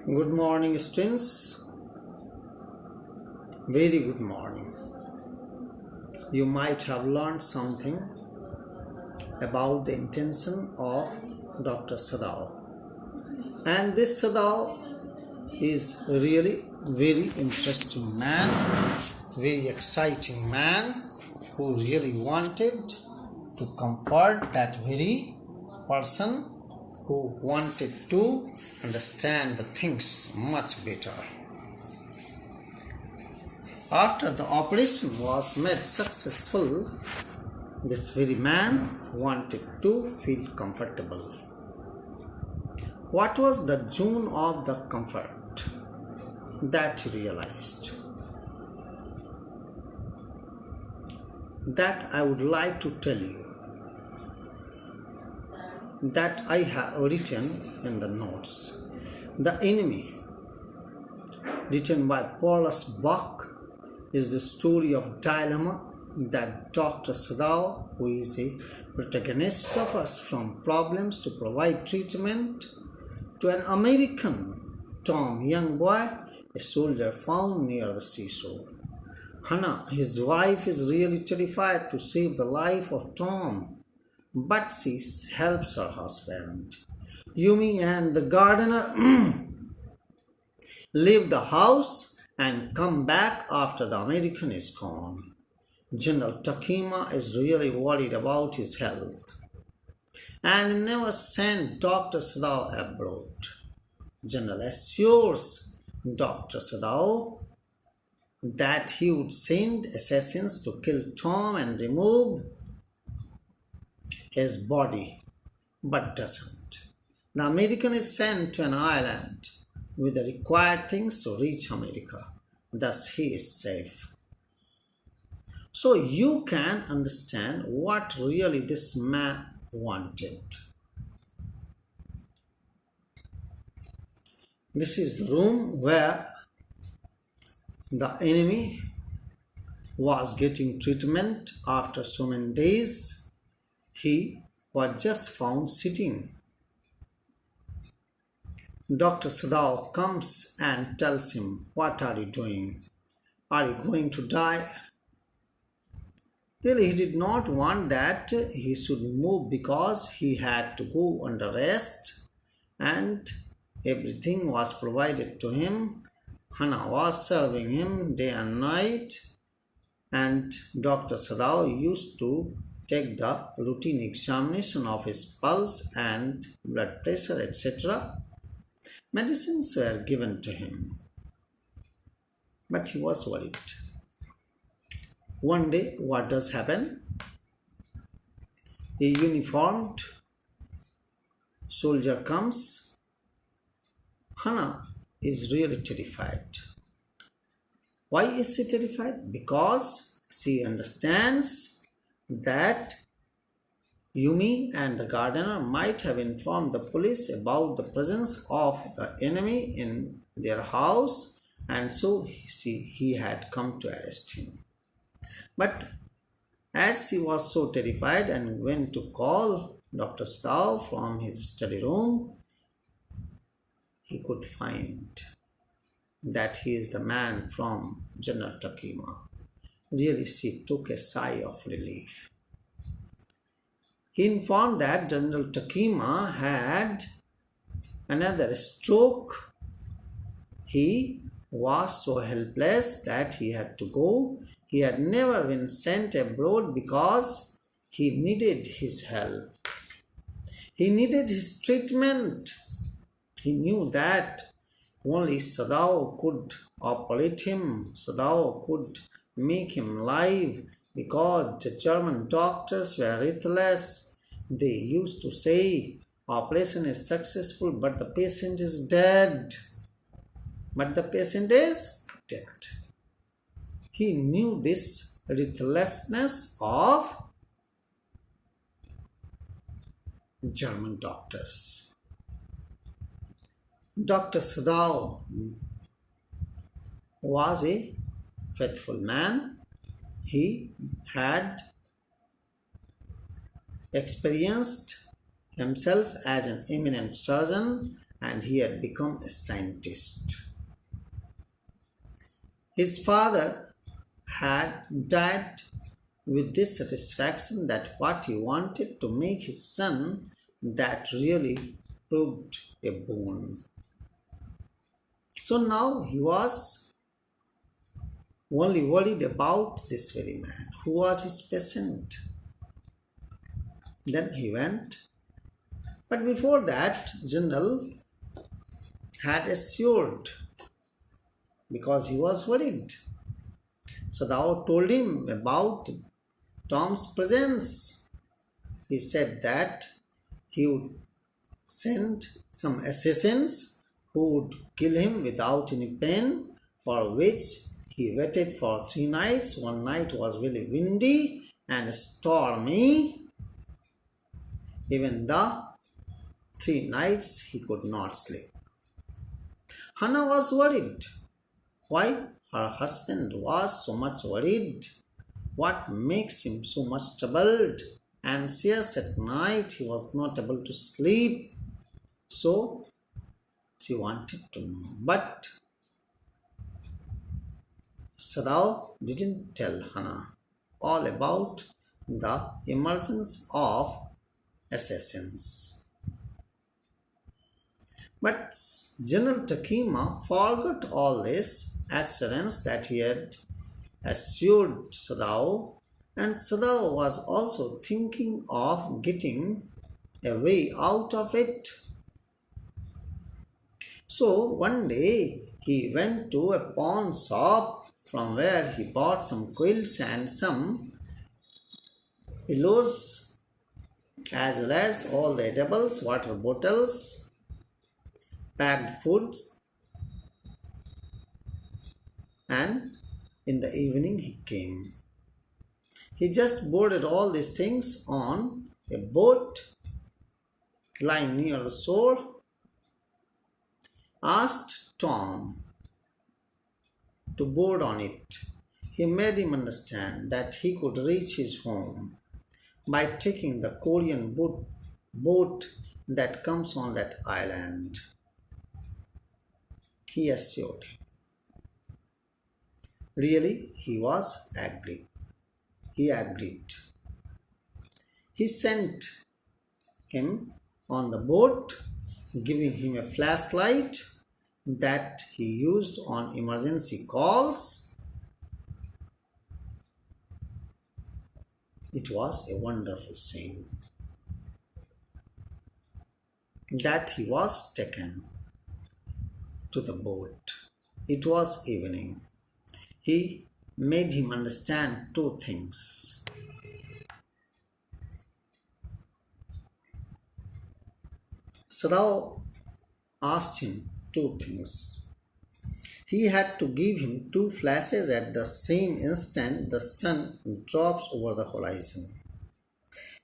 Good morning, students. Very good morning. You might have learned something about the intention of Dr. Sadao. And this Sadao is really very interesting man, very exciting man who really wanted to comfort that very person who wanted to understand the things much better. After the operation was made successful, this very man wanted to feel comfortable. What was the zone of the comfort that he realized? That I would like to tell you, that I have written in the notes. The Enemy, written by Paulus Bach, is the story of dilemma that Dr. Sadao, who is a protagonist, suffers from problems to provide treatment to an American Tom, young boy, a soldier found near the seashore. Hannah, his wife, is really terrified to save the life of Tom, but she helps her husband. Yumi and the gardener leave the house and come back after the American is gone. General Takima is really worried about his health and never sent Dr. Sadao abroad. General assures Dr. Sadao that he would send assassins to kill Tom and remove his body, but doesn't. The American is sent to an island with the required things to reach America. Thus, he is safe. So you can understand what really this man wanted. This is the room where the enemy was getting treatment after so many days. He was just found sitting. Dr. Sadao comes and tells him, "What are you doing? Are you going to die?" Really, he did not want that he should move because he had to go under rest and everything was provided to him. Hannah was serving him day and night, and Dr. Sadao used to take the routine examination of his pulse and blood pressure, etc. Medicines were given to him, but he was worried. One day, what does happen? A uniformed soldier comes. Hannah is really terrified. Why is she terrified? Because she understands that Yumi and the gardener might have informed the police about the presence of the enemy in their house, and so he had come to arrest him. But as she was so terrified and went to call Dr. Sadao from his study room, he could find that he is the man from General Takima. Really, she took a sigh of relief. He informed that General Takima had another stroke. He was so helpless that he had to go. He had never been sent abroad because he needed his help. He needed his treatment. He knew that only Sadao could operate him. Sadao could make him live because the German doctors were ruthless. They used to say, "Operation is successful, but the patient is dead." But the patient is dead. He knew this ruthlessness of German doctors. Dr. Sadao was a faithful man. He had experienced himself as an eminent surgeon and he had become a scientist. His father had died with this satisfaction that what he wanted to make his son that really proved a boon. So now he was only worried about this very man who was his patient. Then he went. But before that, General had assured because he was worried. So thou told him about Tom's presence. He said that he would send some assassins who would kill him without any pain, for which he waited for 3 nights. One night was very windy and stormy. Even the 3 nights he could not sleep. Hannah was worried. Why? Her husband was so much worried. What makes him so much troubled? Anxious at night, he was not able to sleep. So she wanted to know. But Sadao didn't tell Hannah all about the emergence of assassins. But General Takima forgot all this assurance that he had assured Sadao, and Sadao was also thinking of getting a way out of it. So one day he went to a pawn shop from where he bought some quilts and some pillows as well as all the edibles, water bottles, packed foods, and in the evening he came. He just boarded all these things on a boat lying near the shore, asked Tom to board on it. He made him understand that he could reach his home by taking the Korean boat that comes on that island. He assured him. Really, he was agreed. He agreed. He sent him on the boat, giving him a flashlight that he used on emergency calls. It was a wonderful scene that he was taken to the boat. It was evening. He made him understand two things. Sadao asked him two things. He had to give him two flashes at the same instant the sun drops over the horizon.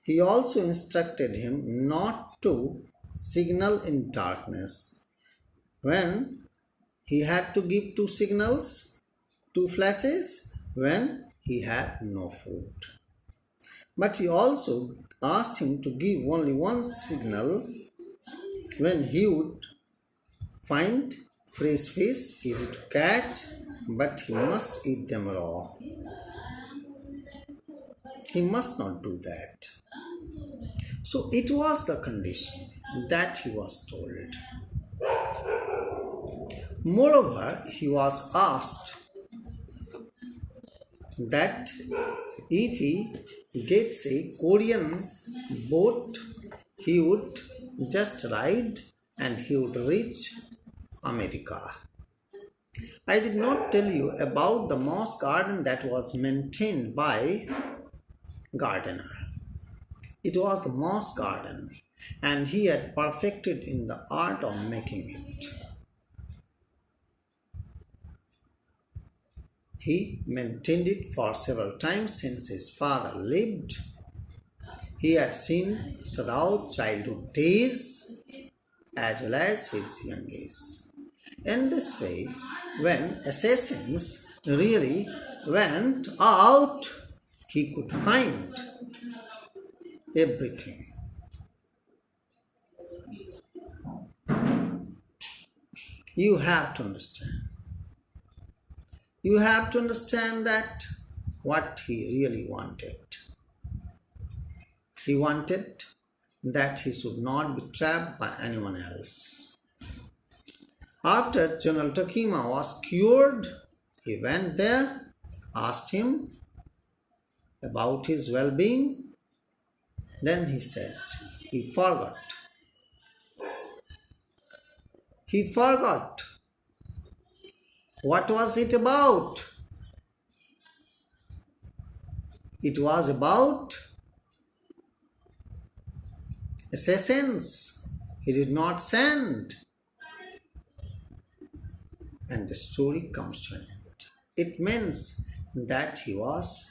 He also instructed him not to signal in darkness. When he had to give two signals, two flashes, when he had no food. But he also asked him to give only one signal when he would find fresh fish easy to catch, but he must eat them raw. He must not do that. So it was the condition that he was told. Moreover, he was asked that if he gets a Korean boat, he would just ride and he would reach America. I did not tell you about the moss garden that was maintained by gardener. It was the moss garden, and he had perfected in the art of making it. He maintained it for several times since his father lived. He had seen Sadao's childhood days as well as his young age. In this way, when assassins really went out, he could find everything. You have to understand. You have to understand that what he really wanted. He wanted that he should not be trapped by anyone else. After General Takima was cured, he went there, asked him about his well being. Then he said, he forgot. He forgot. What was it about? It was about assassins. He did not send. And the story comes to an end. It means that he was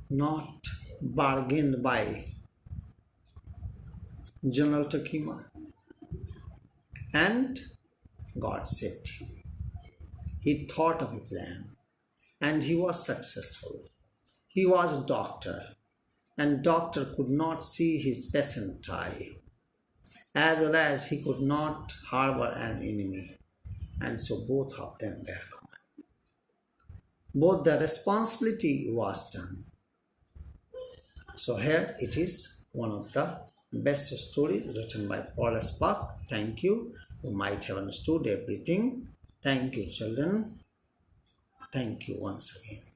not bargained by General Takima, and God saved him. He thought of a plan and he was successful. He was a doctor, and doctor could not see his patient die, as well as he could not harbor an enemy, and so both of them were gone. Both the responsibility was done. So here it is, one of the best stories written by Paul Spark. Thank you. You might have understood everything. Thank you, children. Thank you once again.